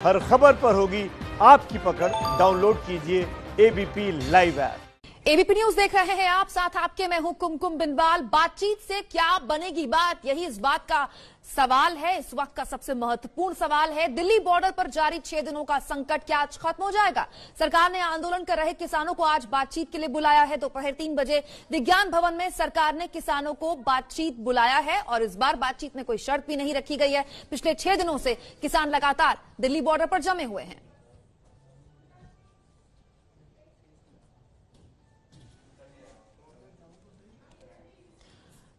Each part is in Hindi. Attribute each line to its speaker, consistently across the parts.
Speaker 1: हर खबर पर होगी आपकी पकड़। डाउनलोड कीजिए ABP live app.
Speaker 2: ABP news देख रहे हैं आप, साथ आपके मैं हूं कुमकुम बिनवाल। बातचीत से क्या बनेगी बात, यही इस बात का सवाल है। इस वक्त का सबसे महत्वपूर्ण सवाल है, दिल्ली बॉर्डर पर जारी 6 दिनों का संकट क्या आज खत्म हो जाएगा? सरकार ने आंदोलन कर रहे किसानों को आज बातचीत के लिए बुलाया है। दोपहर 3 बजे विज्ञान भवन में सरकार ने किसानों को बातचीत बुलाया है और इस बार बातचीत में कोई शर्त भी नहीं रखी गई है। पिछले 6 दिनों से किसान लगातार दिल्ली बॉर्डर पर जमे हुए हैं।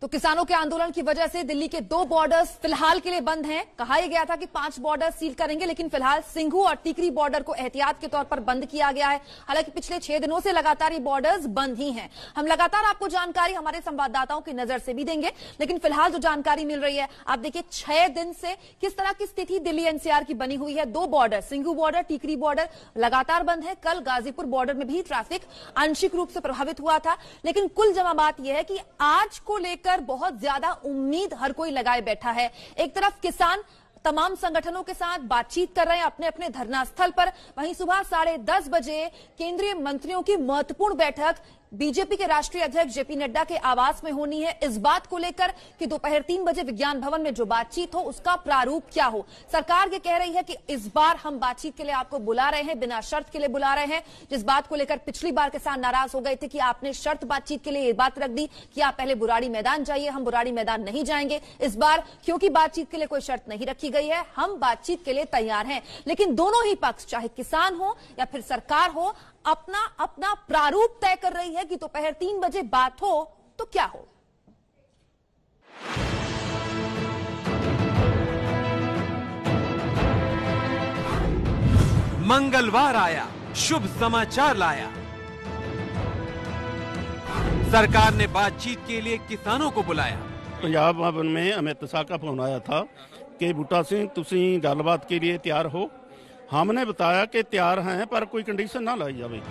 Speaker 2: तो किसानों के आंदोलन की वजह से दिल्ली के 2 बॉर्डर्स फिलहाल के लिए बंद हैं। कहा यह गया था कि 5 बॉर्डर सील करेंगे, लेकिन फिलहाल सिंघू और टिकरी बॉर्डर को एहतियात के तौर पर बंद किया गया है। हालांकि पिछले 6 दिनों से लगातार ये बॉर्डर्स बंद ही हैं। हम लगातार आपको जानकारी हमारे संवाददाताओं की नजर से भी देंगे, लेकिन फिलहाल जो जानकारी मिल रही है, आप देखिए 6 दिन से किस तरह की स्थिति दिल्ली एनसीआर की बनी हुई है। 2 बॉर्डर, सिंघू बॉर्डर, टिकरी बॉर्डर लगातार बंद है। कल गाजीपुर बॉर्डर में भी ट्रैफिक आंशिक रूप से प्रभावित हुआ था, लेकिन कुल जमा बात यह है कि आज को लेकर बहुत ज्यादा उम्मीद हर कोई लगाए बैठा है। एक तरफ किसान तमाम संगठनों के साथ बातचीत कर रहे हैं अपने अपने धरना स्थल पर, वहीं सुबह 10:30 बजे केंद्रीय मंत्रियों की महत्वपूर्ण बैठक बीजेपी के राष्ट्रीय अध्यक्ष जेपी नड्डा के आवास में होनी है। इस बात को लेकर कि दोपहर 3 बजे विज्ञान भवन में जो बातचीत हो उसका प्रारूप क्या हो। सरकार ये कह रही है कि इस बार हम बातचीत के लिए आपको बुला रहे हैं, बिना शर्त के लिए बुला रहे हैं। जिस बात को लेकर पिछली बार किसान नाराज हो गए थे कि आपने शर्त बातचीत के लिए ये बात रख दी कि आप पहले बुराड़ी मैदान जाइए, हम बुराड़ी मैदान नहीं जाएंगे। इस बार क्योंकि बातचीत के लिए कोई शर्त नहीं रखी गई है, हम बातचीत के लिए तैयार हैं। लेकिन दोनों ही पक्ष, चाहे किसान हो या फिर सरकार हो, अपना अपना प्रारूप तय कर रही है कि दोपहर 3 बजे बात हो तो क्या हो।
Speaker 3: मंगलवार आया, शुभ समाचार लाया। सरकार ने बातचीत के लिए किसानों को बुलाया।
Speaker 4: पंजाब भवन में अमित शाह का फोन आया था कि बूटा सिंह तुसी गलबात के लिए तैयार हो। हमने बताया कि तैयार हैं, पर कोई कंडीशन ना लाई जाए।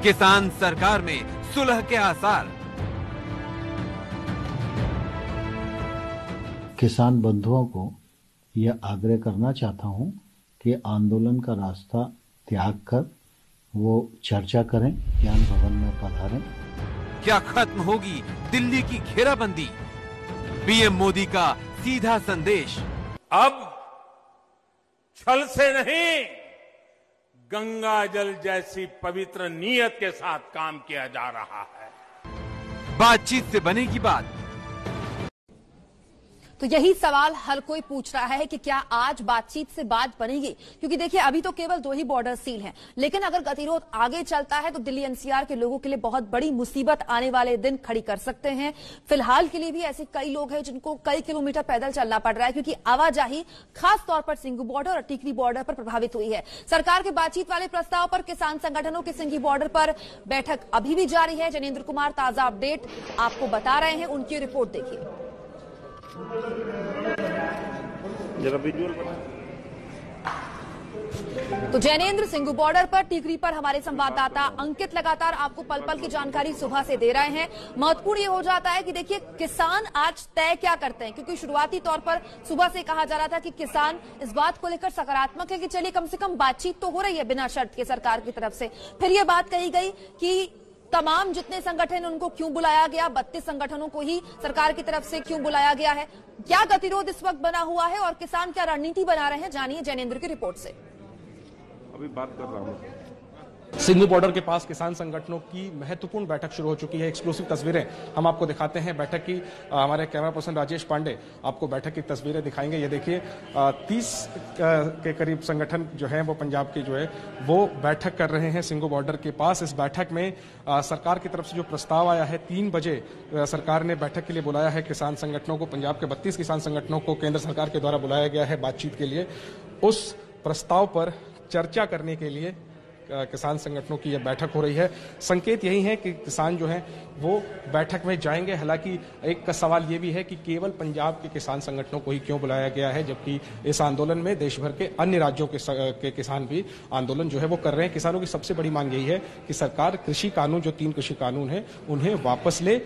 Speaker 3: किसान सरकार में सुलह के आसार।
Speaker 5: किसान बंधुओं को यह आग्रह करना चाहता हूं कि आंदोलन का रास्ता त्याग कर वो चर्चा करें, ज्ञान भवन में पधारें।
Speaker 3: क्या खत्म होगी दिल्ली की घेराबंदी? पीएम मोदी का सीधा संदेश।
Speaker 6: अब छल से नहीं, गंगा जल जैसी पवित्र नीयत के साथ काम किया जा रहा है।
Speaker 3: बातचीत से बनेगी बात।
Speaker 2: तो यही सवाल हर कोई पूछ रहा है कि क्या आज बातचीत से बात बनेगी? क्योंकि देखिए अभी तो केवल 2 ही बॉर्डर सील हैं, लेकिन अगर गतिरोध आगे चलता है तो दिल्ली एनसीआर के लोगों के लिए बहुत बड़ी मुसीबत आने वाले दिन खड़ी कर सकते हैं। फिलहाल के लिए भी ऐसे कई लोग हैं जिनको कई किलोमीटर पैदल चलना पड़ रहा है, क्योंकि आवाजाही खास तौर पर सिंघू बॉर्डर और टिकरी बॉर्डर पर प्रभावित हुई है। सरकार के बातचीत वाले प्रस्ताव पर किसान संगठनों की सिंघी बॉर्डर पर बैठक अभी भी जारी है। जनेंद्र कुमार ताजा अपडेट आपको बता रहे हैं, उनकी रिपोर्ट देखिए। तो जैनेंद्र, सिंघू बॉर्डर पर, टिकरी पर हमारे संवाददाता अंकित लगातार आपको पल पल की जानकारी सुबह से दे रहे हैं। महत्वपूर्ण ये हो जाता है कि देखिए किसान आज तय क्या करते हैं, क्योंकि शुरुआती तौर पर सुबह से कहा जा रहा था कि किसान इस बात को लेकर सकारात्मक है कि चलिए कम से कम बातचीत तो हो रही है बिना शर्त के सरकार की तरफ से। फिर यह बात कही गई कि तमाम जितने संगठन उनको क्यों बुलाया गया, 32 संगठनों को ही सरकार की तरफ से क्यों बुलाया गया है, क्या गतिरोध इस वक्त बना हुआ है और किसान क्या रणनीति बना रहे हैं, जानिए जैनेंद्र की रिपोर्ट से।
Speaker 7: अभी बात कर रहा हूं। सिंघू बॉर्डर के पास किसान संगठनों की महत्वपूर्ण बैठक शुरू हो चुकी है। एक्सक्लूसिव तस्वीरें हम आपको दिखाते हैं बैठक की। हमारे कैमरा पर्सन राजेश पांडे आपको बैठक की तस्वीरें दिखाएंगे। ये देखिए 30 के करीब संगठन जो है वो पंजाब के जो है वो बैठक कर रहे हैं सिंघू बॉर्डर के पास। इस बैठक में सरकार की तरफ से जो प्रस्ताव आया है, 3 बजे सरकार ने बैठक के लिए बुलाया है किसान संगठनों को। पंजाब के 32 किसान संगठनों को केंद्र सरकार के द्वारा बुलाया गया है बातचीत के लिए। उस प्रस्ताव पर चर्चा करने के लिए किसान संगठनों की यह बैठक हो रही है। संकेत यही है कि किसान जो हैं वो बैठक में जाएंगे। हालांकि एक का सवाल ये भी है कि केवल पंजाब के किसान संगठनों को ही क्यों बुलाया गया है, जबकि इस आंदोलन में देश भर के अन्य राज्यों के किसान भी आंदोलन जो है वो कर रहे हैं। किसानों की सबसे बड़ी मांग यही है कि सरकार कृषि कानून, जो 3 कृषि कानून है, उन्हें वापस ले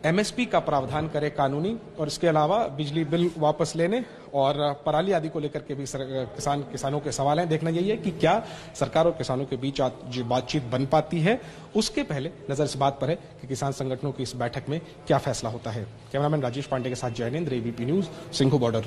Speaker 7: एमएसपी का प्रावधान करे कानूनी, और इसके अलावा बिजली बिल वापस लेने और पराली आदि को लेकर के भी किसानों के सवाल हैं। देखना यही है कि क्या सरकार और किसानों के बीच जो बातचीत बन पाती है। उसके पहले नजर इस बात पर है कि किसान संगठनों की इस बैठक में क्या फैसला होता है। कैमरामैन राजेश पांडे के साथ Jainendra, ABP news, Singhu border.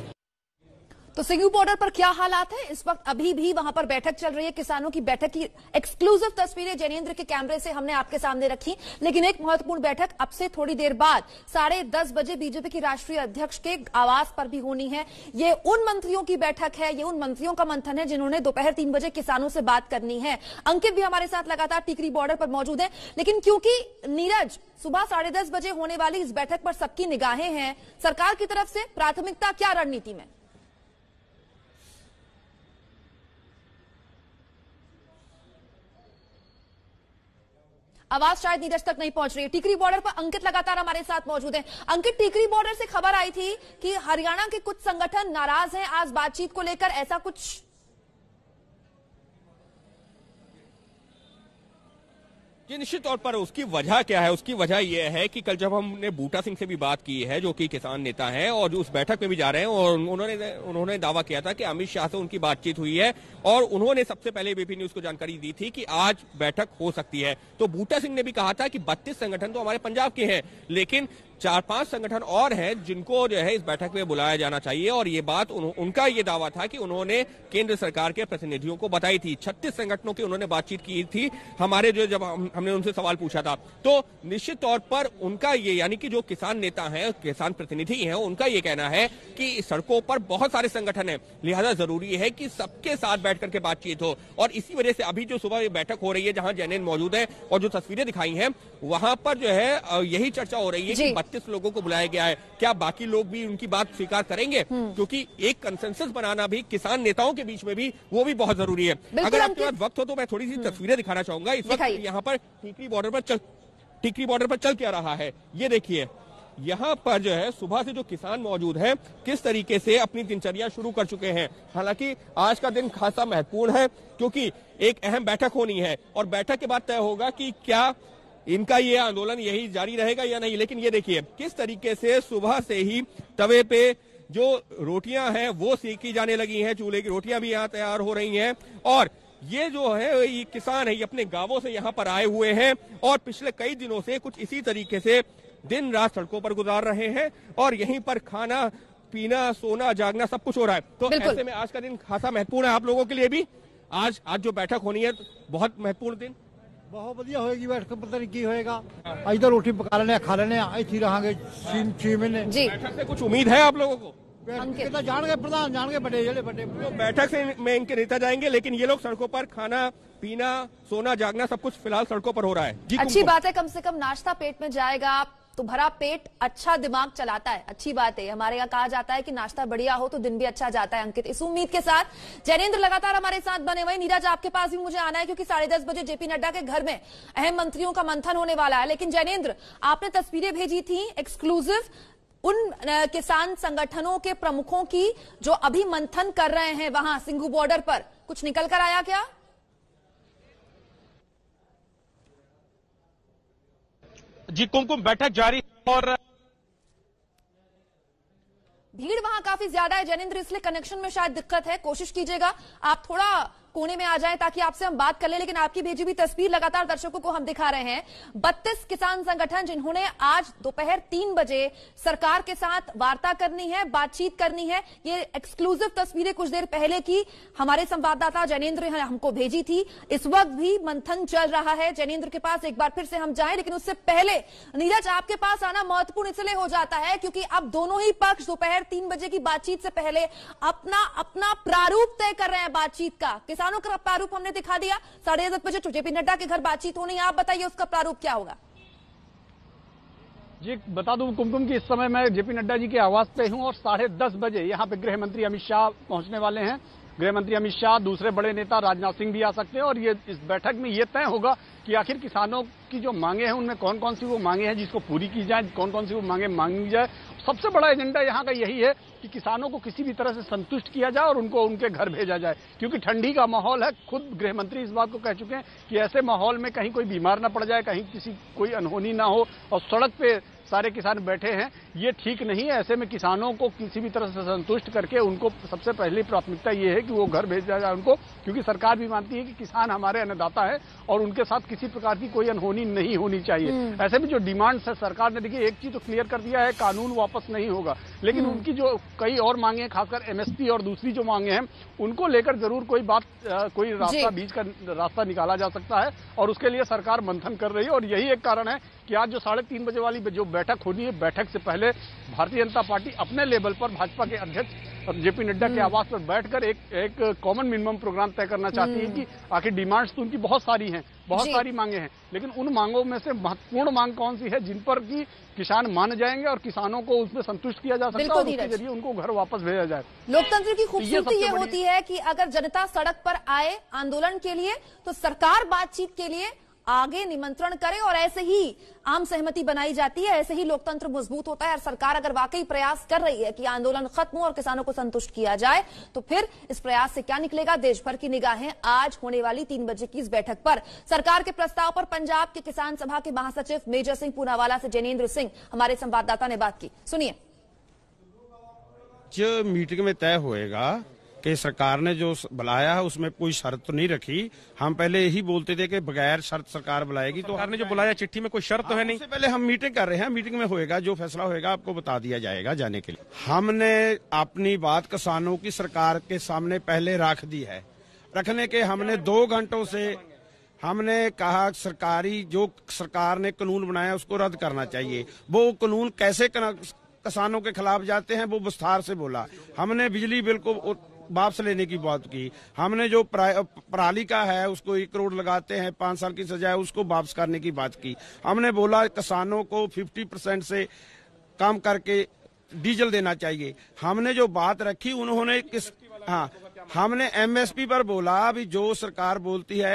Speaker 2: तो सिंघू बॉर्डर पर क्या हालात है इस वक्त? अभी भी वहां पर बैठक चल रही है, किसानों की बैठक की एक्सक्लूसिव तस्वीरें जैनेंद्र के कैमरे से हमने आपके सामने रखी। लेकिन एक महत्वपूर्ण बैठक अब से थोड़ी देर बाद 10:30 बजे बीजेपी की राष्ट्रीय अध्यक्ष के आवास पर भी होनी है। ये उन मंत्रियों की बैठक है, ये उन मंत्रियों का मंथन है जिन्होंने दोपहर 3 बजे किसानों से बात करनी है। अंकित भी हमारे साथ लगातार टिकरी बॉर्डर पर मौजूद है। लेकिन क्योंकि नीरज सुबह 10:30 बजे होने वाली इस बैठक पर सबकी निगाहें हैं, सरकार की तरफ से प्राथमिकता क्या रणनीति में? आवाज शायद नीरज तक नहीं पहुंच रही है। टिकरी बॉर्डर पर अंकित लगातार हमारे साथ मौजूद है। अंकित, टिकरी बॉर्डर से खबर आई थी कि हरियाणा के कुछ संगठन नाराज हैं आज बातचीत को लेकर, ऐसा कुछ?
Speaker 8: जी, निश्चित तौर पर उसकी वजह क्या है? उसकी वजह यह है कि कल जब हमने बूटा सिंह से भी बात की है, जो कि किसान नेता हैं और जो उस बैठक में भी जा रहे हैं, और उन्होंने दावा किया था कि अमित शाह से उनकी बातचीत हुई है और उन्होंने सबसे पहले एबीपी न्यूज को जानकारी दी थी कि आज बैठक हो सकती है। तो बूटा सिंह ने भी कहा था कि 32 संगठन तो हमारे पंजाब के हैं, लेकिन 4-5 संगठन और हैं जिनको जो है इस बैठक में बुलाया जाना चाहिए। और ये बात उनका ये दावा था कि उन्होंने केंद्र सरकार के प्रतिनिधियों को बताई थी। 36 संगठनों की उन्होंने बातचीत की थी। हमारे जो जब हमने उनसे सवाल पूछा था, तो निश्चित तौर पर उनका ये, यानी कि जो किसान नेता हैं, किसान प्रतिनिधि हैं, उनका ये कहना है कि सड़कों पर बहुत सारे संगठन हैं, लिहाजा जरूरी है कि सबके साथ बैठ करके बातचीत हो। और इसी वजह से अभी जो सुबह बैठक हो रही है, जहां जैनेंद्र मौजूद है और जो तस्वीरें दिखाई हैं, वहां पर जो है यही चर्चा हो रही है कि 32 लोगों को बुलाया गया है, क्या बाकी लोग भी उनकी बात स्वीकार करेंगे? क्योंकि एक कंसेंसस बनाना भी किसान नेताओं के बीच में भी, वो भी बहुत जरूरी है। अगर आपके पास वक्त हो तो मैं थोड़ी सी तस्वीरें दिखाना चाहूंगा। इस वक्त यहाँ पर टिकरी बॉर्डर पर चल क्या रहा है, ये देखिए। यहाँ पर जो है सुबह से जो किसान मौजूद हैं, किस तरीके से अपनी दिनचर्या शुरू कर चुके हैं। हालांकि आज का दिन खासा महत्वपूर्ण है क्योंकि एक अहम बैठक होनी है और बैठक के बाद तय होगा कि क्या इनका ये आंदोलन यही जारी रहेगा या नहीं। लेकिन ये देखिए किस तरीके से सुबह से ही तवे पे जो रोटियां हैं वो सेकी जाने लगी हैं, चूल्हे की रोटियां भी यहाँ तैयार हो रही हैं। और ये जो है ये किसान है, ये अपने गांवों से यहाँ पर आए हुए हैं और पिछले कई दिनों से कुछ इसी तरीके से दिन रात सड़कों पर गुजार रहे हैं और यहीं पर खाना पीना, सोना, जागना सब कुछ हो रहा है। तो ऐसे में आज का दिन खासा महत्वपूर्ण है आप लोगों के लिए भी। आज जो बैठक होनी है बहुत महत्वपूर्ण दिन,
Speaker 9: बहुत बढ़िया होगी बैठक। पता नहीं की होएगा, इधर रोटी पका लेने खा लेने ऐसी रहांगे 6 महीने।
Speaker 8: बैठक से कुछ उम्मीद है आप लोगों को?
Speaker 9: जान गए प्रधान, जान गए बड़े
Speaker 8: तो बैठक से में इनके नेता जाएंगे, लेकिन ये लोग सड़कों पर खाना पीना, सोना, जागना सब कुछ फिलहाल सड़कों पर हो रहा है।
Speaker 2: अच्छी बात है, कम से कम नाश्ता पेट में जाएगा तो भरा पेट अच्छा दिमाग चलाता है, अच्छी बात है। हमारे यहाँ कहा जाता है कि नाश्ता बढ़िया हो तो दिन भी अच्छा जाता है। अंकित, इस उम्मीद के साथ जैनेंद्र लगातार हमारे साथ बने हुए। नीरज, आपके पास भी मुझे आना है क्योंकि 10:30 बजे जेपी नड्डा के घर में अहम मंत्रियों का मंथन होने वाला है। लेकिन जैनेंद्र, आपने तस्वीरें भेजी थी एक्सक्लूसिव उन किसान संगठनों के प्रमुखों की जो अभी मंथन कर रहे हैं वहां सिंघू बॉर्डर पर, कुछ निकल कर आया क्या?
Speaker 7: जी, कुमकुम बैठक जारी और
Speaker 2: भीड़ वहां काफी ज्यादा है जैनेंद्र, इसलिए कनेक्शन में शायद दिक्कत है। कोशिश कीजिएगा आप थोड़ा कोने में आ जाएं ताकि आपसे हम बात कर लें। लेकिन आपकी भेजी हुई तस्वीर लगातार दर्शकों को हम दिखा रहे हैं। 32 किसान संगठन जिन्होंने आज दोपहर 3 बजे सरकार के साथ वार्ता करनी है, बातचीत करनी है। ये एक्सक्लूसिव तस्वीरें कुछ देर पहले की हमारे संवाददाता जैनेंद्र ने हमको भेजी थी। इस वक्त भी मंथन चल रहा है। जैनेंद्र के पास एक बार फिर से हम जाएं, लेकिन उससे पहले नीरज, आपके पास आना महत्वपूर्ण इसलिए हो जाता है क्योंकि अब दोनों ही पक्ष दोपहर 3 बजे की बातचीत से पहले अपना प्रारूप तय कर रहे हैं बातचीत का। किसानों का प्रारूप हमने दिखा दिया, 10:30 बजे जेपी नड्डा के घर बातचीत होनी है। आप बताइए उसका प्रारूप क्या होगा?
Speaker 10: जी, बता दूं कुमकुम की इस समय मैं जेपी नड्डा जी के आवास पे हूं और 10:30 बजे यहां पे गृह मंत्री अमित शाह पहुंचने वाले हैं। गृह मंत्री अमित शाह, दूसरे बड़े नेता राजनाथ सिंह भी आ सकते हैं और ये इस बैठक में ये तय होगा कि आखिर किसानों की जो मांगे हैं उनमें कौन कौन सी वो मांगे हैं जिसको पूरी की जाए, कौन कौन सी वो मांगे मांगी जाए। सबसे बड़ा एजेंडा यहाँ का यही है कि किसानों को किसी भी तरह से संतुष्ट किया जाए और उनको उनके घर भेजा जाए, क्योंकि ठंडी का माहौल है। खुद गृह मंत्री इस बात को कह चुके हैं कि ऐसे माहौल में कहीं कोई बीमार ना पड़ जाए, कहीं कोई अनहोनी ना हो और सड़क पे सारे किसान बैठे हैं, ये ठीक नहीं है। ऐसे में किसानों को किसी भी तरह से संतुष्ट करके उनको सबसे पहली प्राथमिकता ये है कि वो घर भेजा जाए उनको, क्योंकि सरकार भी मानती है कि किसान हमारे अन्नदाता है और उनके साथ किसी प्रकार की कोई अनहोनी नहीं होनी चाहिए। ऐसे में जो डिमांड्स है सरकार ने, देखिए एक चीज तो क्लियर कर दिया है, कानून वापस नहीं होगा, लेकिन उनकी जो कई और मांगे हैं, खासकर एमएसपी और दूसरी जो मांगे हैं, उनको लेकर जरूर कोई रास्ता बीच का रास्ता निकाला जा सकता है और उसके लिए सरकार मंथन कर रही है। और यही एक कारण है कि आज जो 3:30 बजे वाली जो बैठक होनी है, बैठक से पहले भारतीय जनता पार्टी अपने लेवल पर भाजपा के अध्यक्ष जेपी नड्डा के आवास पर बैठकर एक कॉमन मिनिमम प्रोग्राम तय करना चाहती है कि आखिर डिमांड्स तो उनकी बहुत सारी हैं, बहुत सारी मांगे हैं, लेकिन उन मांगों में से महत्वपूर्ण मांग कौन सी है जिन पर कि किसान मान जाएंगे और किसानों को उसमें संतुष्ट किया जा सकता है और उसके जरिए उनको घर वापस भेजा जाए।
Speaker 2: लोकतंत्र की खूबसूरती ये होती है कि अगर जनता सड़क पर आए आंदोलन के लिए तो सरकार बातचीत के लिए आगे निमंत्रण करे और ऐसे ही आम सहमति बनाई जाती है, ऐसे ही लोकतंत्र मजबूत होता है। और सरकार अगर वाकई प्रयास कर रही है कि आंदोलन खत्म हो और किसानों को संतुष्ट किया जाए तो फिर इस प्रयास से क्या निकलेगा, देश भर की निगाहें आज होने वाली 3 बजे की इस बैठक पर। सरकार के प्रस्ताव पर पंजाब के किसान सभा के महासचिव मेजर सिंह पूनावाला से जैनेंद्र सिंह हमारे संवाददाता ने बात की, सुनिए।
Speaker 11: जो मीटिंग में तय होएगा कि सरकार ने जो बुलाया है उसमें कोई शर्त तो नहीं रखी। हम पहले यही बोलते थे कि बगैर शर्त सरकार बुलाएगी, तो
Speaker 7: सरकार ने जो बुलाया चिट्ठी में कोई शर्त तो है नहीं।
Speaker 11: पहले हम मीटिंग कर रहे हैं, मीटिंग में होएगा, जो फैसला होएगा आपको बता दिया जाएगा जाने के लिए। हमने अपनी बात किसानों की सरकार के सामने पहले रख दी है। रखने के हमने 2 घंटों से हमने कहा सरकारी जो सरकार ने कानून बनाया उसको रद्द करना चाहिए। वो कानून कैसे किसानों के खिलाफ जाते हैं वो विस्तार से बोला। हमने बिजली बिल को वापस लेने की बात की। हमने जो पराली का है उसको 1 करोड़ लगाते हैं, 5 साल की सजा है, उसको वापस करने की बात की। हमने बोला किसानों को 50% से कम करके डीजल देना चाहिए। हमने जो बात रखी उन्होंने हमने एमएसपी पर बोला भी जो सरकार बोलती है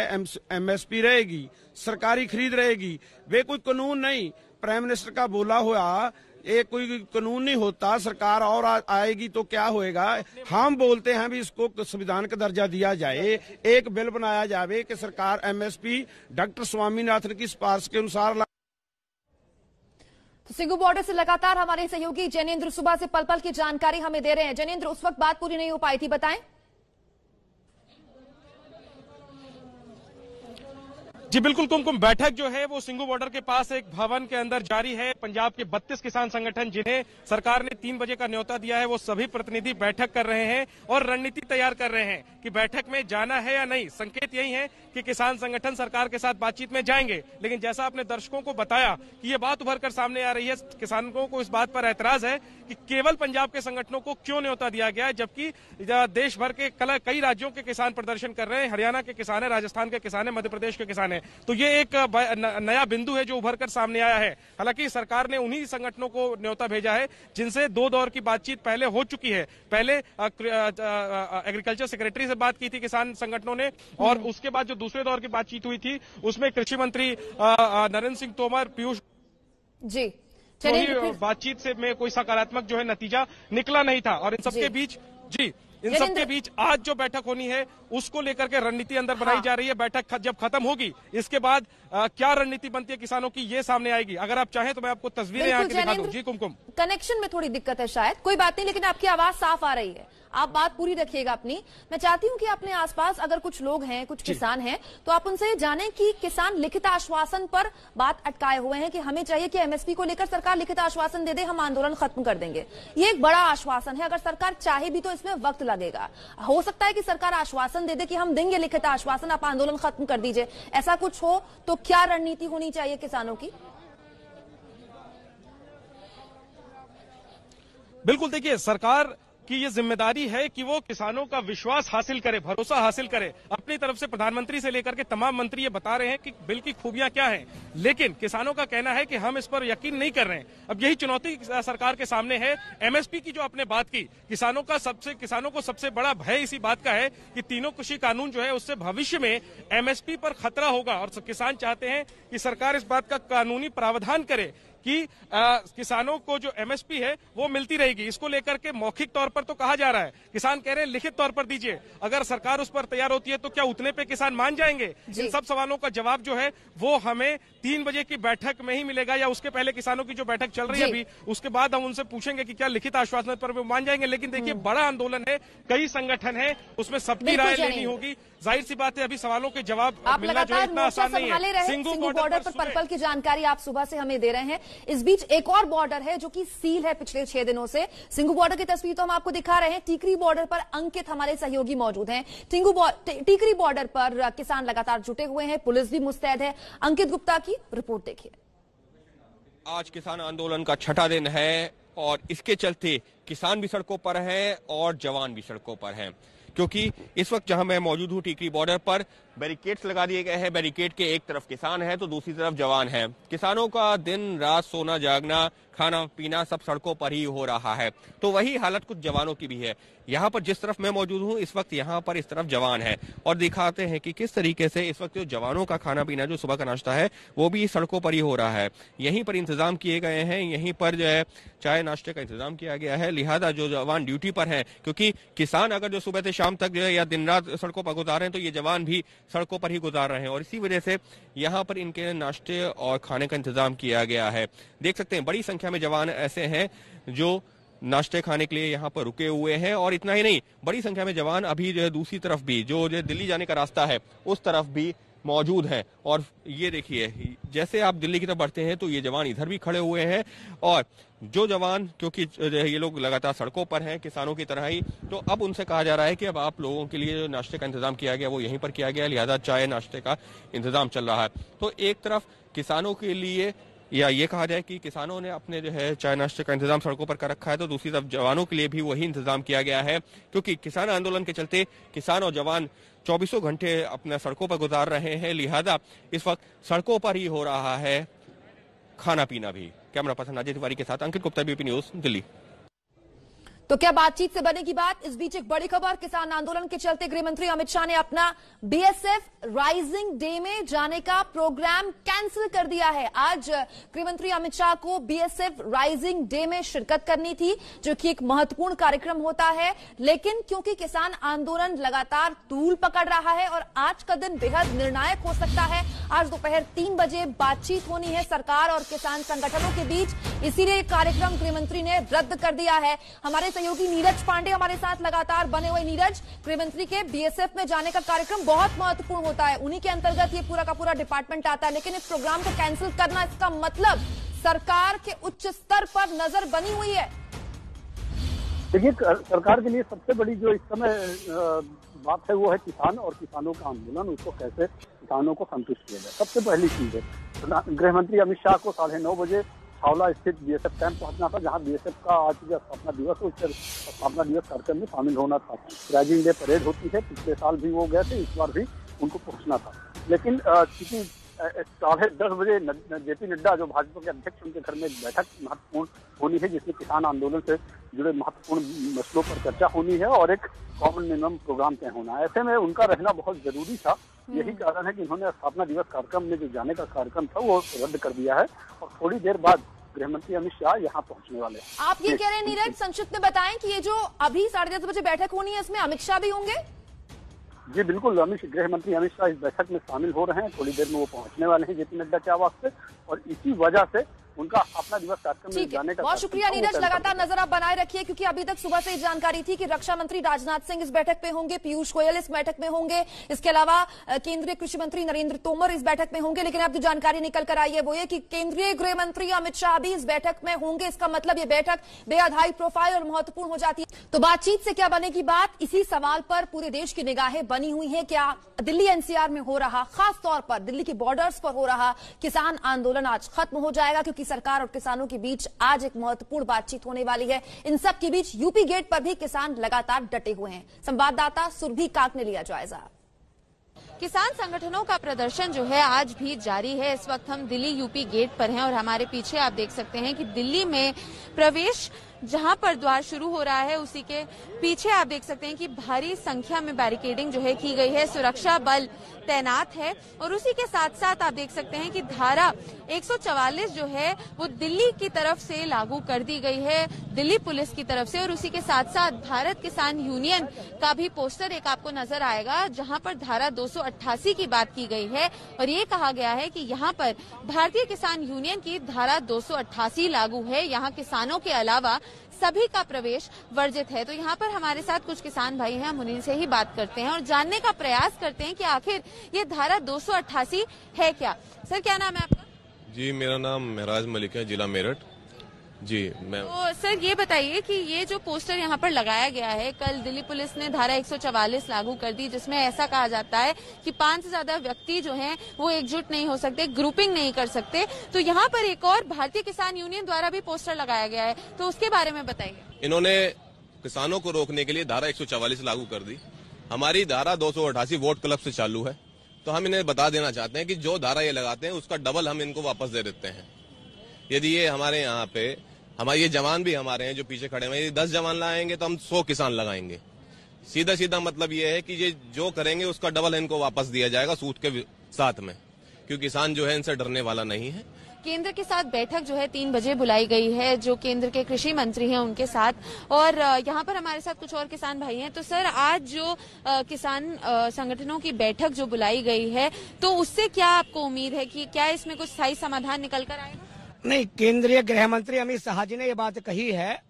Speaker 11: एमएसपी रहेगी, सरकारी खरीद रहेगी। वे कोई कानून नहीं, प्राइम मिनिस्टर का बोला हुआ ये कोई कानून नहीं होता। सरकार और आएगी तो क्या होएगा। हम बोलते हैं भी इसको संविधान का दर्जा दिया जाए, एक बिल बनाया जाए कि सरकार एमएसपी डॉक्टर स्वामीनाथन की सिफारिश के अनुसार।
Speaker 2: तो सिंघू बॉर्डर से लगातार हमारे सहयोगी जैनेंद्र सुबह से पल पल की जानकारी हमें दे रहे हैं। जैनेंद्र, उस वक्त बात पूरी नहीं हो पाई थी, बताएं।
Speaker 7: जी बिल्कुल कुमकुम, बैठक जो है वो सिंघू बॉर्डर के पास एक भवन के अंदर जारी है। पंजाब के 32 किसान संगठन जिन्हें सरकार ने 3 बजे का न्योता दिया है वो सभी प्रतिनिधि बैठक कर रहे हैं और रणनीति तैयार कर रहे हैं कि बैठक में जाना है या नहीं। संकेत यही है कि किसान संगठन सरकार के साथ बातचीत में जाएंगे, लेकिन जैसा आपने दर्शकों को बताया कि ये बात उभर कर सामने आ रही है, किसानों को इस बात पर ऐतराज है कि केवल पंजाब के संगठनों को क्यों न्योता दिया गया है, जबकि देश भर के कई राज्यों के किसान प्रदर्शन कर रहे हैं। हरियाणा के किसान है, राजस्थान के किसान है, मध्य प्रदेश के किसान है। तो ये एक नया बिंदु है जो उभर कर सामने आया है। हालांकि सरकार ने उन्हीं संगठनों को न्योता भेजा है जिनसे 2 दौर की बातचीत पहले हो चुकी है। पहले एग्रीकल्चर सेक्रेटरी से बात की थी किसान संगठनों ने, और उसके बाद जो दूसरे दौर की बातचीत हुई थी उसमें कृषि मंत्री नरेंद्र सिंह तोमर, पीयूष
Speaker 2: जी
Speaker 7: बातचीत से में कोई सकारात्मक जो है नतीजा निकला नहीं था। और इन सबके बीच इन सबके बीच आज जो बैठक होनी है उसको लेकर के रणनीति अंदर बनाई जा रही है। बैठक जब खत्म होगी इसके बाद क्या रणनीति बनती है किसानों की ये सामने आएगी। अगर आप चाहें तो मैं आपको तस्वीरें यहाँ की दिखा दूं। जी कुमकुम,
Speaker 2: कनेक्शन में थोड़ी दिक्कत है शायद, कोई बात नहीं, लेकिन आपकी आवाज साफ आ रही है। आप बात पूरी रखिएगा अपनी। मैं चाहती हूं कि अपने आसपास अगर कुछ लोग हैं, कुछ किसान हैं, तो आप उनसे जानें कि किसान लिखित आश्वासन पर बात अटकाए हुए हैं कि हमें चाहिए कि एमएसपी को लेकर सरकार लिखित आश्वासन दे दे, हम आंदोलन खत्म कर देंगे। ये एक बड़ा आश्वासन है, अगर सरकार चाहे भी तो इसमें वक्त लगेगा। हो सकता है कि सरकार आश्वासन दे दे कि हम देंगे लिखित आश्वासन, आप आंदोलन खत्म कर दीजिए। ऐसा कुछ हो तो क्या रणनीति होनी चाहिए किसानों की?
Speaker 7: बिल्कुल, देखिए सरकार की ये जिम्मेदारी है कि वो किसानों का विश्वास हासिल करे, भरोसा हासिल करे। अपनी तरफ से प्रधानमंत्री से लेकर के तमाम मंत्री ये बता रहे हैं कि बिल की खूबियां क्या हैं, लेकिन किसानों का कहना है कि हम इस पर यकीन नहीं कर रहे हैं। अब यही चुनौती सरकार के सामने है। एमएसपी की जो आपने बात की, किसानों को सबसे बड़ा भय इसी बात का है कि तीनों कृषि कानून जो है उससे भविष्य में एमएसपी पर खतरा होगा, और किसान चाहते हैं कि सरकार इस बात का कानूनी प्रावधान करे कि किसानों को जो एमएसपी है वो मिलती रहेगी। इसको लेकर के मौखिक तौर पर तो कहा जा रहा है, किसान कह रहे हैं लिखित तौर पर दीजिए। अगर सरकार उस पर तैयार होती है तो क्या उतने पे किसान मान जाएंगे? इन सब सवालों का जवाब जो है वो हमें 3 बजे की बैठक में ही मिलेगा, या उसके पहले किसानों की जो बैठक चल रही है अभी, उसके बाद हम उनसे पूछेंगे कि क्या लिखित आश्वासन पर वो मान जाएंगे। लेकिन देखिए, बड़ा आंदोलन है, कई संगठन है, उसमें सबकी राय लेनी होगी। जाहिर सी बात है, अभी सवालों के जवाब मिलना जो है इतना आसान नहीं है।
Speaker 2: सिंघू बॉर्डर पर पर्पल की जानकारी आप सुबह से हमें दे रहे हैं। इस बीच एक और बॉर्डर है जो कि सील है पिछले 6 दिनों से। सिंघू बॉर्डर की तस्वीर तो हम आपको दिखा रहे हैं। टीकरी बॉर्डर पर अंकित हमारे सहयोगी मौजूद हैं। टीकरी बॉर्डर पर किसान लगातार जुटे हुए हैं, पुलिस भी मुस्तैद है। अंकित गुप्ता की रिपोर्ट देखिए।
Speaker 8: आज किसान आंदोलन का 6ठा दिन है और इसके चलते किसान भी सड़कों पर हैं और जवान भी सड़कों पर हैं, क्योंकि इस वक्त जहां मैं मौजूद हूं टीकरी बॉर्डर पर बैरिकेड्स लगा दिए गए हैं। बैरिकेड के एक तरफ किसान है तो दूसरी तरफ जवान है। किसानों का दिन रात सोना जागना, खाना पीना सब सड़कों पर ही हो रहा है। तो वही हालत कुछ जवानों की भी है। यहाँ पर जिस तरफ मैं मौजूद हूँ इस वक्त यहाँ पर इस तरफ जवान है, और दिखाते हैं कि किस तरीके से इस वक्त जो जवानों का खाना पीना जो सुबह का नाश्ता है वो भी सड़कों पर ही हो रहा है। यहीं पर इंतजाम किए गए हैं, यहीं पर जो है चाय नाश्ते का इंतजाम किया गया है। लिहाजा जो जवान ड्यूटी पर हैं, क्योंकि किसान अगर जो सुबह से शाम तक जो है या दिन रात सड़कों पर गुजार रहे हैं तो ये जवान भी सड़कों पर ही गुजार रहे हैं, और इसी वजह से यहाँ पर इनके नाश्ते और खाने का इंतजाम किया गया है। देख सकते हैं बड़ी संख्या में जवान ऐसे हैं जो नाश्ते खाने के लिए यहाँ पर रुके हुए हैं। और इतना ही नहीं, बड़ी संख्या में जवान अभी जो है दूसरी तरफ भी जो दिल्ली जाने का रास्ता है उस तरफ भी मौजूद हैं। और ये देखिए, जैसे आप दिल्ली की तरफ बढ़ते हैं तो ये जवान इधर भी खड़े हुए हैं, और जो जवान क्योंकि ये लोग लगातार सड़कों पर हैं किसानों की तरह ही, तो अब उनसे कहा जा रहा है कि अब आप लोगों के लिए जो नाश्ते का इंतजाम किया गया वो यहीं पर किया गया, लिहाजा चाय नाश्ते का इंतजाम चल रहा है। तो एक तरफ किसानों के लिए, या ये कहा जाए कि किसानों ने अपने जो है चाय नाश्ते का इंतजाम सड़कों पर कर रखा है, तो दूसरी तरफ जवानों के लिए भी वही इंतजाम किया गया है, क्योंकि किसान आंदोलन के चलते किसान और जवान 24 घंटे अपने सड़कों पर गुजार रहे हैं। लिहाजा इस वक्त सड़कों पर ही हो रहा है खाना पीना भी। कैमरा पर्सन अजय तिवारी के साथ अंकित गुप्ता, बीपी न्यूज, दिल्ली।
Speaker 2: तो क्या बातचीत से बनेगी बात? इस बीच एक बड़ी खबर, किसान आंदोलन के चलते गृह मंत्री अमित शाह ने अपना बीएसएफ राइजिंग डे में जाने का प्रोग्राम कैंसिल कर दिया है। आज गृह मंत्री अमित शाह को बीएसएफ राइजिंग डे में शिरकत करनी थी, जो कि एक महत्वपूर्ण कार्यक्रम होता है, लेकिन क्योंकि किसान आंदोलन लगातार तूल पकड़ रहा है और आज का दिन बेहद निर्णायक हो सकता है। आज दोपहर 3 बजे बातचीत होनी है सरकार और किसान संगठनों के बीच, इसीलिए कार्यक्रम गृह मंत्री ने रद्द कर दिया है। हमारे सहयोगी नीरज पांडे हमारे साथ लगातार बने हुए। नीरज, गृहमंत्री के बीएसएफ में जाने का कार्यक्रम बहुत महत्वपूर्ण होता है, उन्हीं के अंतर्गत ये पूरा का पूरा डिपार्टमेंट आता है, लेकिन इस प्रोग्राम को कैंसिल करना, इसका मतलब सरकार के उच्च स्तर पर नजर बनी हुई है।
Speaker 10: देखिए, सरकार के लिए सबसे बड़ी जो इस समय बात है वो है किसान और किसानों का आंदोलन, उसको कैसे किसानों को संतुष्ट किया जाए। सबसे पहली चीज है, गृह मंत्री अमित शाह को 9:30 बजे छावला स्थित बीएसएफ कैंप पहुंचना था, जहां बीएसएफ का आज जो स्थापना दिवस है उस स्थापना दिवस कार्यक्रम में शामिल होना था। राइजिंग डे परेड होती है, पिछले साल भी वो गए थे, इस बार भी उनको पहुंचना था। लेकिन चूंकि 10:30 बजे जेपी नड्डा जो भाजपा के अध्यक्ष, उनके घर में एक बैठक महत्वपूर्ण होनी है, जिसमें किसान आंदोलन से जुड़े महत्वपूर्ण मसलों पर चर्चा होनी है और एक कॉमन मिनिमम प्रोग्राम तय होना है। ऐसे में उनका रहना बहुत जरूरी था। यही कारण है कि उन्होंने स्थापना दिवस कार्यक्रम में जो जाने का कार्यक्रम था वो रद्द कर दिया है और थोड़ी देर बाद गृहमंत्री अमित शाह यहाँ पहुंचने वाले हैं।
Speaker 2: आप ये कह रहे हैं नीरज, संक्षिप्त में बताएं कि ये जो अभी 10:30 बजे बैठक होनी है, इसमें अमित शाह भी होंगे?
Speaker 10: जी बिल्कुल, गृह मंत्री अमित शाह इस बैठक में शामिल हो रहे हैं। थोड़ी देर में वो पहुंचने वाले हैं जेपी नड्डा के आवास से, और इसी वजह से उनका अपना दिवस कार्यक्रम में जाने का।
Speaker 2: बहुत शुक्रिया नीरज, लगातार नजर आप बनाए रखिए, क्योंकि अभी तक सुबह से जानकारी थी कि रक्षा मंत्री राजनाथ सिंह इस बैठक में होंगे, पीयूष गोयल इस बैठक में होंगे, इसके अलावा केंद्रीय कृषि मंत्री नरेंद्र तोमर इस बैठक में होंगे। लेकिन अब जो जानकारी निकल कर आई है वो ये कि केंद्रीय गृह मंत्री अमित शाह भी इस बैठक में होंगे। इसका मतलब ये बैठक बेहद हाई प्रोफाइल और महत्वपूर्ण हो जाती है। तो बातचीत से क्या बनेगी बात, इसी सवाल पर पूरे देश की निगाहें बनी हुई है। क्या दिल्ली एनसीआर में हो रहा, खास तौर पर दिल्ली के बॉर्डर्स पर हो रहा किसान आंदोलन आज खत्म हो जाएगा, क्योंकि सरकार और किसानों के बीच आज एक महत्वपूर्ण बातचीत होने वाली है। इन सब के बीच यूपी गेट पर भी किसान लगातार डटे हुए हैं। संवाददाता सुरभि काक ने लिया जायजा।
Speaker 12: किसान संगठनों का प्रदर्शन जो है आज भी जारी है। इस वक्त हम दिल्ली यूपी गेट पर हैं और हमारे पीछे आप देख सकते हैं कि दिल्ली में प्रवेश जहां पर द्वार शुरू हो रहा है उसी के पीछे आप देख सकते हैं कि भारी संख्या में बैरिकेडिंग जो है की गई है, सुरक्षा बल तैनात है। और उसी के साथ साथ आप देख सकते हैं कि धारा 144 जो है वो दिल्ली की तरफ से लागू कर दी गई है, दिल्ली पुलिस की तरफ से। और उसी के साथ साथ भारत किसान यूनियन का भी पोस्टर एक आपको नजर आएगा, जहां पर धारा 288 की बात की गई है और ये कहा गया है कि यहाँ पर भारतीय किसान यूनियन की धारा 288 लागू है। यहाँ किसानों के अलावा सभी का प्रवेश वर्जित है। तो यहाँ पर हमारे साथ कुछ किसान भाई हैं, हम उन्हीं से ही बात करते हैं और जानने का प्रयास करते हैं कि आखिर ये धारा 288 है क्या। सर, क्या नाम है आपका?
Speaker 13: जी, मेरा नाम महराज मलिक है, जिला मेरठ। जी, मैं
Speaker 12: तो सर ये बताइए कि ये जो पोस्टर यहाँ पर लगाया गया है, कल दिल्ली पुलिस ने धारा 144 लागू कर दी, जिसमें ऐसा कहा जाता है कि 5 से ज्यादा व्यक्ति जो हैं वो एकजुट नहीं हो सकते, ग्रुपिंग नहीं कर सकते। तो यहाँ पर एक और भारतीय किसान यूनियन द्वारा भी पोस्टर लगाया गया है, तो उसके बारे में बताइए।
Speaker 13: इन्होंने किसानों को रोकने के लिए धारा 144 लागू कर दी। हमारी धारा 288 वोट क्लब से चालू है, तो हम इन्हें बता देना चाहते हैं कि जो धारा ये लगाते हैं उसका डबल हम इनको वापस दे देते हैं। यदि ये हमारे यहाँ पे हमारे ये जवान भी हमारे हैं जो पीछे खड़े हैं, यदि 10 जवान लाएंगे तो हम 100 किसान लगाएंगे। सीधा सीधा मतलब ये है कि ये जो करेंगे उसका डबल इनको वापस दिया जाएगा सूद के साथ में, क्योंकि किसान जो है इनसे डरने वाला नहीं है।
Speaker 12: केंद्र के साथ बैठक जो है 3 बजे बुलाई गई है, जो केंद्र के कृषि मंत्री हैं उनके साथ, और यहाँ पर हमारे साथ कुछ और किसान भाई हैं। तो सर, आज जो किसान संगठनों की बैठक जो बुलाई गई है, तो उससे क्या आपको उम्मीद है कि क्या इसमें कुछ स्थायी समाधान निकल कर आएगा?
Speaker 14: नहीं, केंद्रीय गृह मंत्री अमित शाह जी ने ये बात कही है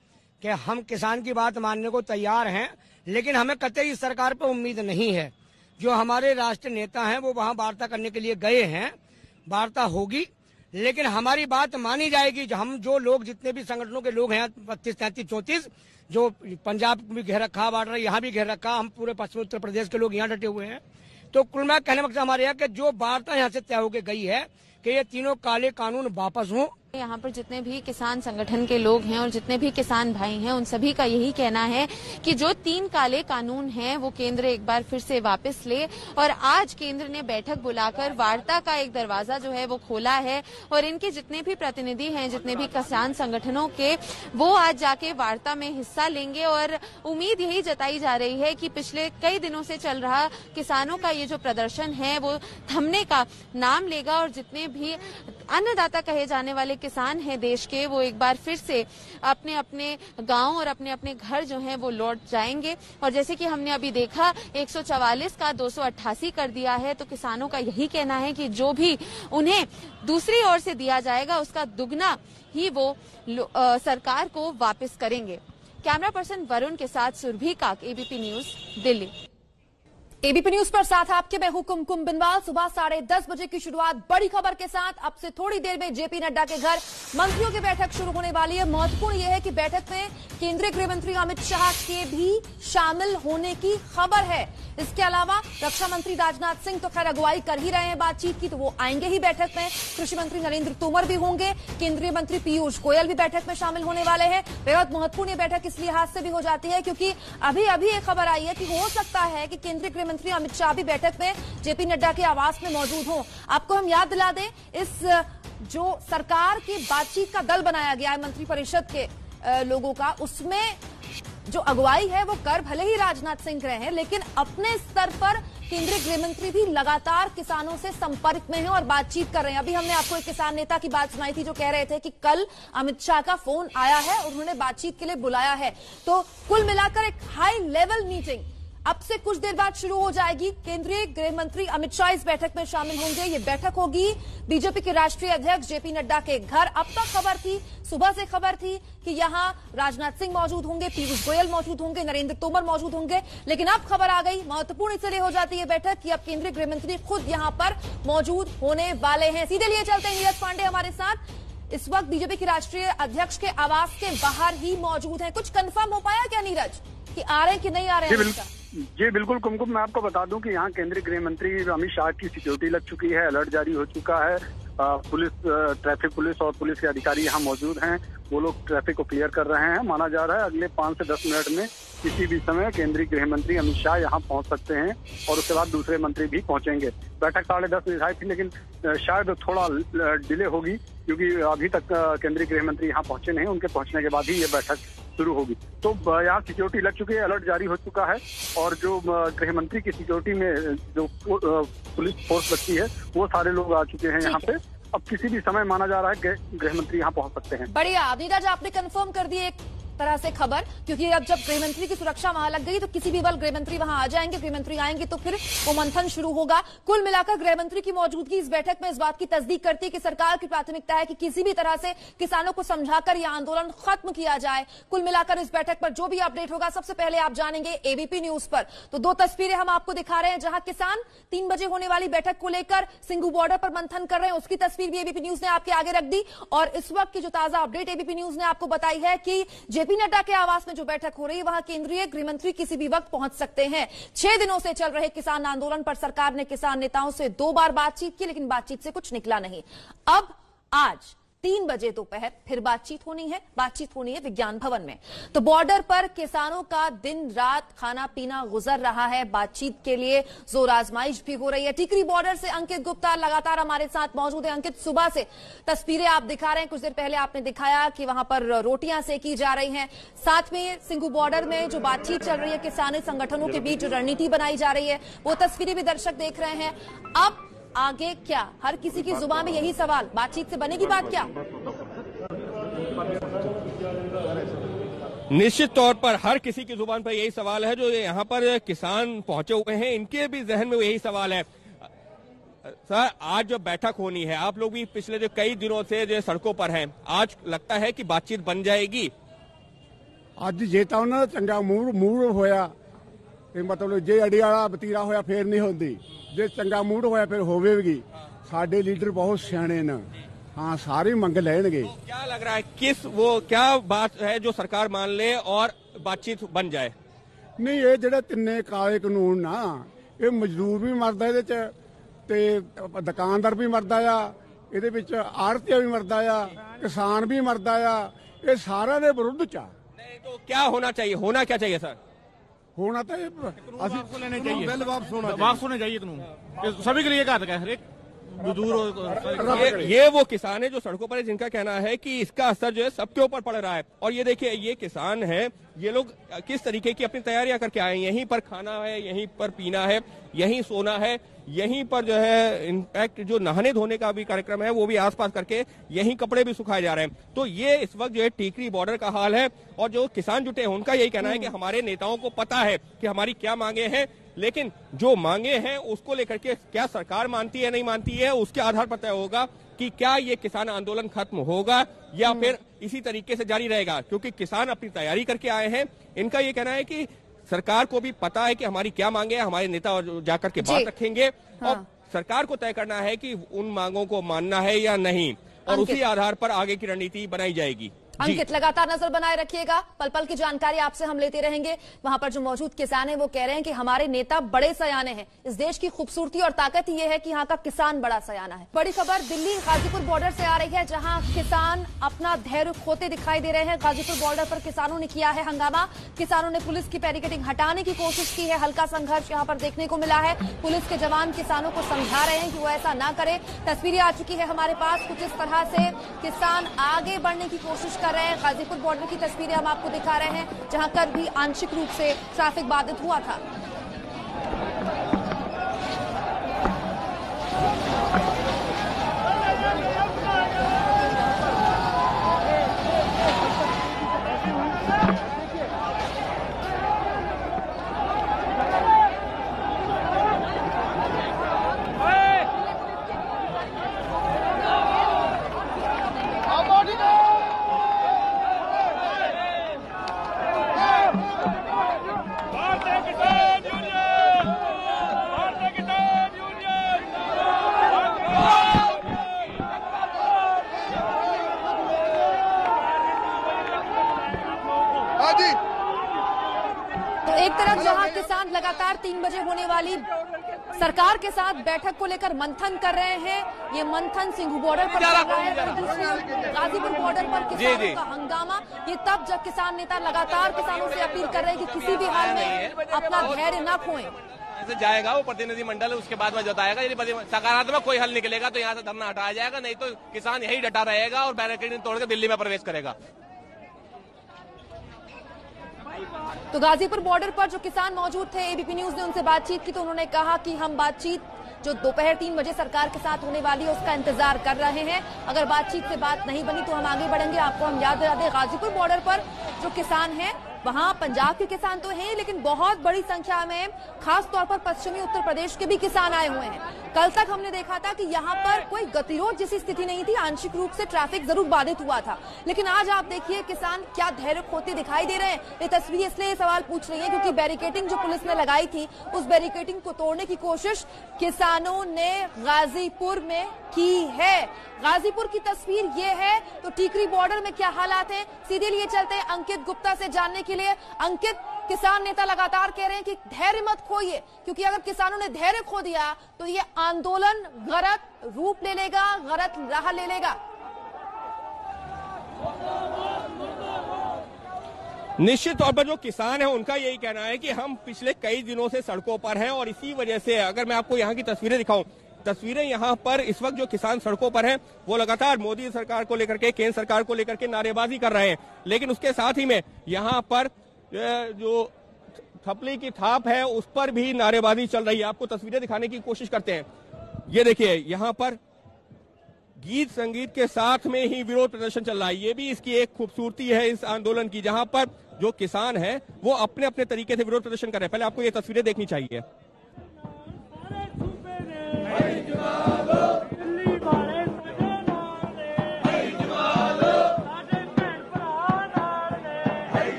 Speaker 14: कि हम किसान की बात मानने को तैयार हैं, लेकिन हमें कतई सरकार पर उम्मीद नहीं है। जो हमारे राष्ट्रीय नेता हैं वो वहाँ वार्ता करने के लिए गए हैं, वार्ता होगी, लेकिन हमारी बात मानी जाएगी। हम जो लोग जितने भी संगठनों के लोग हैं 32, 33, 34, जो पंजाब भी घेर रखा, बॉर्डर यहाँ भी घेर रखा, हम पूरे पश्चिमी उत्तर प्रदेश के लोग यहाँ डटे हुए हैं। तो कुल मैं कहने मकसद हमारे यहाँ कि जो वार्ता यहाँ से तय होकर गई है कि ये तीनों काले कानून वापस हों।
Speaker 12: यहाँ पर जितने भी किसान संगठन के लोग हैं और जितने भी किसान भाई हैं, उन सभी का यही कहना है कि जो 3 काले कानून हैं वो केंद्र एक बार फिर से वापस ले। और आज केंद्र ने बैठक बुलाकर वार्ता का एक दरवाजा जो है वो खोला है और इनके जितने भी प्रतिनिधि हैं, जितने भी किसान संगठनों के, वो आज जाके वार्ता में हिस्सा लेंगे। और उम्मीद यही जताई जा रही है कि पिछले कई दिनों से चल रहा किसानों का ये जो प्रदर्शन है वो थमने का नाम लेगा और जितने भी अन्नदाता कहे जाने वाले किसान हैं देश के, वो एक बार फिर से अपने अपने गांव और अपने अपने घर जो हैं वो लौट जाएंगे। और जैसे कि हमने अभी देखा 144 का 288 कर दिया है, तो किसानों का यही कहना है कि जो भी उन्हें दूसरी ओर से दिया जाएगा उसका दुगना ही वो सरकार को वापस करेंगे। कैमरा पर्सन वरुण के साथ सुरभि काक, ABP news, Delhi.
Speaker 2: ABP news पर साथ आपके मैं हूं कुमकुम बिनवाल। सुबह 10:30 बजे की शुरुआत बड़ी खबर के साथ। अब से थोड़ी देर में जेपी नड्डा के घर मंत्रियों की बैठक शुरू होने वाली है। महत्वपूर्ण यह है कि बैठक में केंद्रीय गृह मंत्री अमित शाह के भी शामिल होने की खबर है। इसके अलावा रक्षा मंत्री राजनाथ सिंह तो खैर अगुवाई कर ही रहे हैं बातचीत की, तो वो आएंगे ही बैठक में। कृषि मंत्री नरेंद्र तोमर भी होंगे, केंद्रीय मंत्री पीयूष गोयल भी बैठक में शामिल होने वाले हैं। बेहद महत्वपूर्ण ये बैठक इस लिहाज से भी हो जाती है क्योंकि अभी अभी एक खबर आई है कि हो सकता है कि केंद्रीय गृह मंत्री अमित शाह भी बैठक में जेपी नड्डा के आवास में मौजूद हों। आपको हम याद दिला दें, इस जो सरकार की बातचीत का दल बनाया गया है मंत्री परिषद के लोगों का, उसमें जो अगुवाई है वो कर भले ही राजनाथ सिंह रहे हैं, लेकिन अपने स्तर पर केंद्रीय गृह मंत्री भी लगातार किसानों से संपर्क में हैं और बातचीत कर रहे हैं। अभी हमने आपको एक किसान नेता की बात सुनाई थी जो कह रहे थे कि कल अमित शाह का फोन आया है और उन्होंने बातचीत के लिए बुलाया है। तो कुल मिलाकर एक हाई लेवल मीटिंग अब से कुछ देर बाद शुरू हो जाएगी। केंद्रीय गृह मंत्री अमित शाह इस बैठक में शामिल होंगे। ये बैठक होगी बीजेपी के राष्ट्रीय अध्यक्ष जेपी नड्डा के घर। अब तक खबर थी, सुबह से खबर थी कि यहां राजनाथ सिंह मौजूद होंगे, पीयूष गोयल मौजूद होंगे, नरेंद्र तोमर मौजूद होंगे, लेकिन अब खबर आ गई, महत्वपूर्ण इसलिए हो जाती है बैठक कि अब केंद्रीय गृह मंत्री खुद यहां पर मौजूद होने वाले हैं। सीधे लिए चलते हैं, नीरज पांडे हमारे साथ इस वक्त बीजेपी के राष्ट्रीय अध्यक्ष के आवास के बाहर ही मौजूद हैं। कुछ कंफर्म हो पाया क्या नीरज कि आ रहे हैं कि नहीं आ रहे हैं?
Speaker 15: जी बिल्कुल कुमकुम, मैं आपको बता दूं कि यहाँ केंद्रीय गृह मंत्री अमित शाह की सिक्योरिटी लग चुकी है, अलर्ट जारी हो चुका है। पुलिस, ट्रैफिक पुलिस और पुलिस के अधिकारी यहाँ मौजूद हैं, वो लोग ट्रैफिक को क्लियर कर रहे हैं। माना जा रहा है अगले 5 से 10 मिनट में किसी भी समय केंद्रीय गृह मंत्री अमित शाह यहाँ पहुँच सकते हैं और उसके बाद दूसरे मंत्री भी पहुँचेंगे। बैठक 10:30 निर्धारित थी, लेकिन शायद थोड़ा डिले होगी क्योंकि अभी तक केंद्रीय गृह मंत्री यहाँ पहुंचे नहीं। उनके पहुंचने के बाद ही ये बैठक शुरू होगी। तो यहाँ सिक्योरिटी लग चुकी है, अलर्ट जारी हो चुका है और जो गृह मंत्री की सिक्योरिटी में जो पुलिस फोर्स लगती है वो सारे लोग आ चुके हैं यहाँ पे। अब किसी भी समय माना जा रहा है कि गृह मंत्री यहाँ पहुंच सकते हैं।
Speaker 2: बढ़िया नीरज, आपने कंफर्म कर दी एक तरह से खबर, क्योंकि अब जब गृहमंत्री की सुरक्षा वहां लग गई तो किसी भी वक्त गृहमंत्री वहां आ जाएंगे, गृहमंत्री आएंगे तो फिर वो मंथन शुरू होगा। कुल मिलाकर गृहमंत्री की मौजूदगी इस बैठक में इस बात की तस्दीक करती है कि सरकार की प्राथमिकता है कि किसी भी तरह से किसानों को समझाकर यह आंदोलन खत्म किया जाए। कुल मिलाकर इस बैठक पर जो भी अपडेट होगा सबसे पहले आप जानेंगे एबीपी न्यूज पर। तो दो तस्वीरें हम आपको दिखा रहे हैं जहां किसान 3 बजे होने वाली बैठक को लेकर सिंघू बॉर्डर पर मंथन कर रहे हैं, उसकी तस्वीर भी एबीपी न्यूज ने आपके आगे रख दी। और इस वक्त की जो ताजा अपडेट एबीपी न्यूज ने आपको बताई है कि जेपी नड्डा के आवास में जो बैठक हो रही है वहां केंद्रीय गृहमंत्री किसी भी वक्त पहुंच सकते हैं। 6 दिनों से चल रहे किसान आंदोलन पर सरकार ने किसान नेताओं से 2 बार बातचीत की, लेकिन बातचीत से कुछ निकला नहीं। अब आज 3 बजे दोपहर फिर बातचीत होनी है विज्ञान भवन में। तो बॉर्डर पर किसानों का दिन रात खाना पीना गुजर रहा है, बातचीत के लिए जोर आजमाइश भी हो रही है। टिकरी बॉर्डर से अंकित गुप्ता लगातार हमारे साथ मौजूद है। अंकित, सुबह से तस्वीरें आप दिखा रहे हैं, कुछ देर पहले आपने दिखाया कि वहां पर रोटियां सेकी जा रही हैं, साथ में सिंघू बॉर्डर में जो बातचीत चल रही है किसानी संगठनों के बीच जो रणनीति बनाई जा रही है वो तस्वीरें भी दर्शक देख रहे हैं। अब आगे क्या? हर किसी की जुबान में यही सवाल, बातचीत से बनेगी बात क्या?
Speaker 8: निश्चित तौर पर हर किसी की जुबान पर यही सवाल है। जो यहाँ पर किसान पहुंचे हुए हैं इनके भी जहन में यही सवाल है। सर, आज जो बैठक होनी है, आप लोग भी पिछले जो कई दिनों से जो सड़कों पर हैं, आज लगता है कि बातचीत बन जाएगी?
Speaker 16: ਅੱਜ ਜੇ ਤਾਂ ਉਹਨਾਂ ਦਾ ਚੰਗਾ ਮੂਡ ਹੋਇਆ ਤੇ ਮਤਲਬ ਜੇ ਅੜੀ ਵਾਲਾ ਵਤੀਰਾ ਹੋਇਆ ਫੇਰ ਨਹੀਂ ਹੁੰਦੀ, ਜੇ ਚੰਗਾ ਮੂਡ ਹੋਇਆ ਫਿਰ ਹੋਵੇਗੀ। ਸਾਡੇ ਲੀਡਰ ਬਹੁਤ ਸਿਆਣੇ ਨੇ, हाँ सारी मंग लेंगे।
Speaker 8: तो क्या लग रहा है क्या बात है जो सरकार मान ले और बातचीत बन जाए?
Speaker 16: नहीं, ये ਜਿਹੜੇ ਤਿੰਨੇ ਕਾਲੇ ਕਾਨੂੰਨ ਨਾ, ਇਹ ਮਜ਼ਦੂਰ ਵੀ ਮਰਦਾ ਇਹਦੇ ਚ ਤੇ ਦੁਕਾਨਦਾਰ ਵੀ ਮਰਦਾ ਆ, ਇਹਦੇ ਵਿੱਚ ਆੜਤੀਆ ਵੀ ਮਰਦਾ ਆ, ਕਿਸਾਨ ਵੀ ਮਰਦਾ ਆ, ਇਹ ਸਾਰਿਆਂ ਦੇ ਵਿਰੁੱਧ ਚ।
Speaker 8: नहीं तो क्या होना चाहिए? होना क्या चाहिए सर?
Speaker 16: होना तो
Speaker 11: लेने चाहिए, बिल वापस होने चाहिए कानून, सभी के लिए घातक है। हर एक
Speaker 8: ये वो किसान है जो सड़कों पर है, जिनका कहना है कि इसका असर जो है सबके ऊपर पड़ रहा है। और ये देखिए, ये किसान है, ये लोग किस तरीके की अपनी तैयारियां करके आए हैं। यहीं पर खाना है, यहीं पर पीना है, यहीं सोना है, यहीं पर जो है इनफैक्ट जो नहाने धोने का भी कार्यक्रम है वो भी आसपास करके यहीं कपड़े भी सुखाए जा रहे हैं। तो ये इस वक्त जो है टीकरी बॉर्डर का हाल है। और जो किसान जुटे हैं उनका यही कहना है कि हमारे नेताओं को पता है कि हमारी क्या मांगे हैं, लेकिन जो मांगे हैं उसको लेकर के क्या सरकार मानती है नहीं मानती है, उसके आधार पर तय होगा कि क्या ये किसान आंदोलन खत्म होगा या फिर इसी तरीके से जारी रहेगा। क्योंकि किसान अपनी तैयारी करके आए हैं। इनका ये कहना है कि सरकार को भी पता है कि हमारी क्या मांगे हैं, हमारे नेता जाकर के बात रखेंगे। हाँ। और सरकार को तय करना है कि उन मांगों को मानना है या नहीं, और उसी आधार पर आगे की रणनीति बनाई जाएगी।
Speaker 2: अंकित, लगातार नजर बनाए रखिएगा, पल पल की जानकारी आपसे हम लेते रहेंगे। वहां पर जो मौजूद किसान हैं वो कह रहे हैं कि हमारे नेता बड़े सयाने हैं। इस देश की खूबसूरती और ताकत ही ये है कि यहाँ का किसान बड़ा सयाना है। बड़ी खबर दिल्ली गाजीपुर बॉर्डर से आ रही है, जहां किसान अपना धैर्य खोते दिखाई दे रहे हैं। गाजीपुर बॉर्डर पर किसानों ने किया है हंगामा। किसानों ने पुलिस की बैरिकेडिंग हटाने की कोशिश की है। हल्का संघर्ष यहाँ पर देखने को मिला है। पुलिस के जवान किसानों को समझा रहे हैं कि वो ऐसा ना करे। तस्वीरें आ चुकी है हमारे पास, कुछ इस तरह से किसान आगे बढ़ने की कोशिश कर रहे हैं। गाजीपुर बॉर्डर की तस्वीरें हम आपको दिखा रहे हैं, जहां कल भी आंशिक रूप से ट्रैफिक बाधित हुआ था। एक तरफ जहां किसान लगातार 3 बजे होने वाली सरकार के साथ बैठक को लेकर मंथन कर रहे हैं, ये मंथन सिंघू बॉर्डर पर चल रहा है। दूसरी गाजीपुर बॉर्डर पर किसानों का हंगामा, ये तब जब किसान नेता लगातार किसानों से अपील कर रहे हैं कि किसी भी हाल में अपना धैर्य न खोएं।
Speaker 13: ऐसे जाएगा वो प्रतिनिधि मंडल, उसके बाद में बताएगा। यदि सकारात्मक कोई हल निकलेगा तो यहाँ से धरना हटाया जाएगा, नहीं तो किसान यही डटा रहेगा और बैरिकेडिंग तोड़ के दिल्ली में प्रवेश करेगा।
Speaker 2: तो गाजीपुर बॉर्डर पर जो किसान मौजूद थे, एबीपी न्यूज ने उनसे बातचीत की तो उन्होंने कहा कि हम बातचीत जो दोपहर 3 बजे सरकार के साथ होने वाली है उसका इंतजार कर रहे हैं। अगर बातचीत से बात नहीं बनी तो हम आगे बढ़ेंगे। आपको हम याद दिला दें, गाजीपुर बॉर्डर पर जो किसान हैं वहां पंजाब के किसान तो हैं, लेकिन बहुत बड़ी संख्या में खास तौर पर पश्चिमी उत्तर प्रदेश के भी किसान आए हुए हैं। कल तक हमने देखा था कि यहाँ पर कोई गतिरोध जैसी स्थिति नहीं थी, आंशिक रूप से ट्रैफिक जरूर बाधित हुआ था, लेकिन आज आप देखिए किसान क्या धैर्य खोते दिखाई दे रहे हैं। ये तस्वीर इसलिए ये सवाल पूछ रही है क्योंकि बैरिकेडिंग जो पुलिस ने लगाई थी उस बैरिकेडिंग को तोड़ने की कोशिश किसानों ने गाजीपुर में की है। गाजीपुर की तस्वीर ये है, तो टीकरी बॉर्डर में क्या हालात हैं सीधे लिए चलते हैं अंकित गुप्ता से जानने के लिए। अंकित, किसान नेता लगातार कह रहे हैं कि धैर्य मत खोइए, क्योंकि अगर किसानों ने धैर्य खो दिया तो ये आंदोलन गलत रूप ले लेगा, गलत राह ले लेगा।
Speaker 8: निश्चित तौर पर जो किसान है उनका यही कहना है कि हम पिछले कई दिनों से सड़कों पर हैं और इसी वजह से, अगर मैं आपको यहाँ की तस्वीरें दिखाऊं, तस्वीरें यहाँ पर इस वक्त जो किसान सड़कों पर हैं वो लगातार मोदी सरकार को लेकर के, केंद्र सरकार को लेकर के नारेबाजी कर रहे हैं, लेकिन उसके साथ ही में यहाँ पर जो थपली की थाप है उस पर भी नारेबाजी चल रही है। आपको तस्वीरें दिखाने की कोशिश करते हैं। ये देखिए, यहाँ पर गीत संगीत के साथ में ही विरोध प्रदर्शन चल रहा है। ये भी इसकी एक खूबसूरती है इस आंदोलन की, जहां पर जो किसान है वो अपने अपने तरीके से विरोध प्रदर्शन कर रहे हैं। पहले आपको ये तस्वीरें देखनी चाहिए।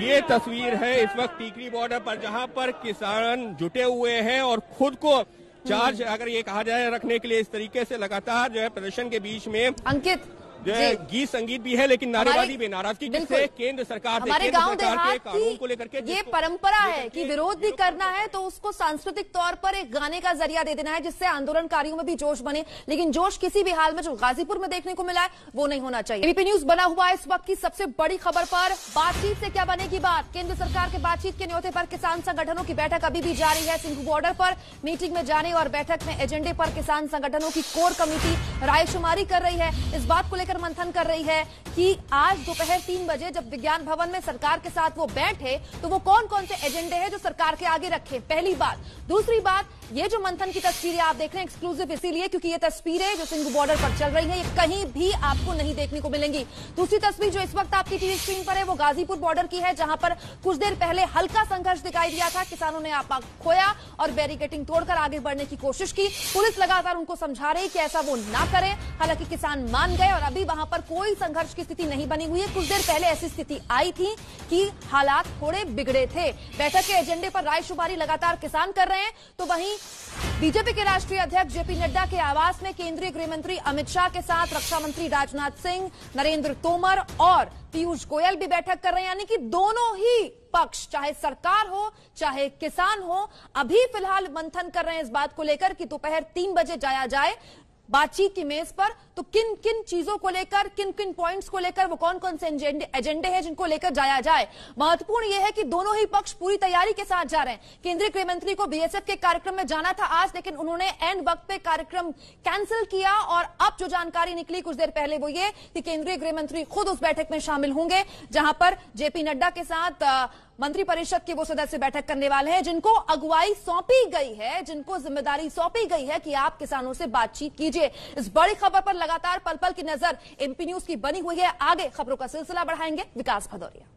Speaker 8: ये तस्वीर है इस वक्त टीकरी बॉर्डर पर, जहां पर किसान जुटे हुए हैं और खुद को चार्ज, अगर ये कहा जाए, रखने के लिए इस तरीके से लगातार जो है प्रदर्शन के बीच में
Speaker 2: अंकित
Speaker 8: जो है गीत संगीत भी है, लेकिन नारेबाजी भी, नाराजगी किससे? केंद्र सरकार से,
Speaker 2: हमारे
Speaker 8: केंद्र
Speaker 2: गांव
Speaker 8: सरकार के
Speaker 2: देहात
Speaker 8: कानून को लेकर के।
Speaker 2: ये परंपरा है कि विरोध भी करना है तो उसको सांस्कृतिक तौर पर एक गाने का जरिया दे देना है जिससे आंदोलनकारियों में भी जोश बने, लेकिन जोश किसी भी हाल में जो गाजीपुर में देखने को मिला है वो नहीं होना चाहिए। एबीपी न्यूज बना हुआ है इस वक्त की सबसे बड़ी खबर पर। बातचीत से क्या बनेगी बात? केंद्र सरकार के बातचीत के न्योते पर किसान संगठनों की बैठक अभी भी जारी है। सिंघू बॉर्डर पर मीटिंग में जाने और बैठक में एजेंडे पर किसान संगठनों की कोर कमेटी रायशुमारी कर रही है, इस बात को लेकर मंथन कर रही है कि आज दोपहर 3 बजे जब विज्ञान भवन में सरकार के साथ वो बैठे तो वो कौन कौन से एजेंडे हैं जो सरकार के आगे रखे, पहली बात। दूसरी बात, ये जो मंथन की तस्वीरें आप देख रहे हैं एक्सक्लूसिव इसीलिए क्योंकि ये तस्वीरें जो सिंघू बॉर्डर पर चल रही हैं ये कहीं भी आपको नहीं देखने को मिलेंगी। दूसरी तस्वीर जो इस वक्त आपकी टीवी स्क्रीन पर है वो गाजीपुर बॉर्डर की है, जहां पर कुछ देर पहले हल्का संघर्ष दिखाई दिया था। किसानों ने आपा खोया और बैरिकेडिंग तोड़कर आगे बढ़ने की कोशिश की। पुलिस लगातार उनको समझा रही कि ऐसा वो ना करें, हालांकि किसान मान गए और अभी वहां पर कोई संघर्ष की स्थिति नहीं बनी हुई है। कुछ देर पहले ऐसी स्थिति आई थी कि हालात थोड़े बिगड़े थे। बैठक के एजेंडे पर रायशुमारी लगातार किसान कर रहे हैं, तो वहीं बीजेपी के राष्ट्रीय अध्यक्ष जेपी नड्डा के आवास में केंद्रीय गृह मंत्री अमित शाह के साथ रक्षा मंत्री राजनाथ सिंह, नरेंद्र तोमर और पीयूष गोयल भी बैठक कर रहे हैं। यानी कि दोनों ही पक्ष, चाहे सरकार हो चाहे किसान हो, अभी फिलहाल मंथन कर रहे हैं इस बात को लेकर कि दोपहर 3 बजे जाया जाए बातचीत की मेज पर, तो किन किन चीजों को लेकर, किन किन पॉइंट्स को लेकर, वो कौन कौन से एजेंडे हैं जिनको लेकर जाया जाए। महत्वपूर्ण यह है कि दोनों ही पक्ष पूरी तैयारी के साथ जा रहे हैं। केंद्रीय गृह मंत्री को बीएसएफ के कार्यक्रम में जाना था आज, लेकिन उन्होंने एंड वक्त पे कार्यक्रम कैंसिल किया और अब जो जानकारी निकली कुछ देर पहले वो ये कि केंद्रीय गृह मंत्री खुद उस बैठक में शामिल होंगे, जहां पर जेपी नड्डा के साथ मंत्रिपरिषद के वो सदस्य बैठक करने वाले हैं जिनको अगुवाई सौंपी गई है, जिनको जिम्मेदारी सौंपी गई है कि आप किसानों से बातचीत कीजिए। इस बड़ी खबर पर लगातार पल पल की नजर एबीपी न्यूज की बनी हुई है। आगे खबरों का सिलसिला बढ़ाएंगे विकास भदौरिया।